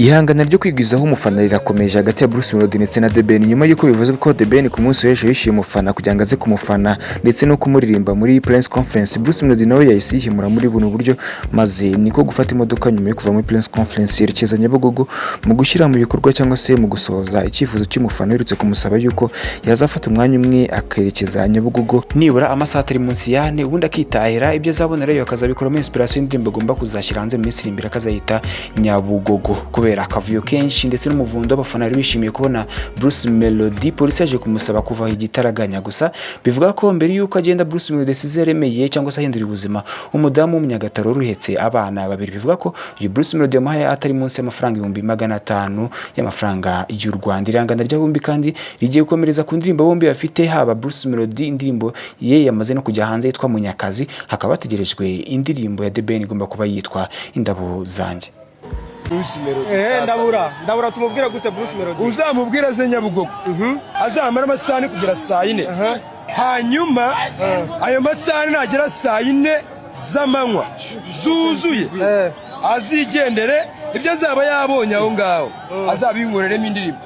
Ihangana ryo kwigwizaho umufana rirakomeje hagati ya Bruce Melody ndetse na The Ben nyuma yuko bivuze ko The Ben ku munsi w'ejo yishyuye umufana kugira ngo aze kumufana ndetse no kumuririmba muri press conference. Bruce Melody nawe yahise yihimura muri buno buryo maze niko gufata imodoka nyuma yo kuva muri press conference yerekeza Nyabugogo mu gushyira mu bikorwa cyangwa se mu gusohoza icyifuzo cy'umufana uretse kumusaba yuko yazafata umwanya umwe akerekeza Nyabugogo nibura amasaha atari munsi yane ubundi akitahira ibyo azabona rero akazabikoramo inspiration y'indirimbo agomba kuzashyira hanze mu minsi imbere akazayita Nyabugogo kubera akavuyo kenshi ndetse n'umuvundo abafana bari bishimiye kubona Bruce Melody. Polisi yaje kumusaba kuva igitaraganya gusa bivuga ko mbere yuko agenda Bruce Melody sizeremeye cyangwa se ahindura ubuzima umudamu w'umunyagataro ruhetse abana babiri. Bivuga ko uyu Bruce Melody yamuhaye atari munsi y'amafaranga 500 y'amafaranga y'u Rwanda. Irangana rya bombi kandi rigiye gukomereza ku ndirimbo bombi bafite haba Bruce Melody indirimbo ye yamaze no kujya hanze yitwa Munyakazi, hakaba hategerejwe indirimbo ya The Ben igomba kuba yitwa Indabo Zanjye. Bruce Melody ndabura tumubwira gute Bruce Melody uzamubwira ze Nyabugogo azamara amasaha kugera saa 4 hanyuma ayo masaha nagera saa 4 z'amanywa zuzuye azigendere ibyo azaba yabonye aho ngaho azabinkoreremo indirimbo.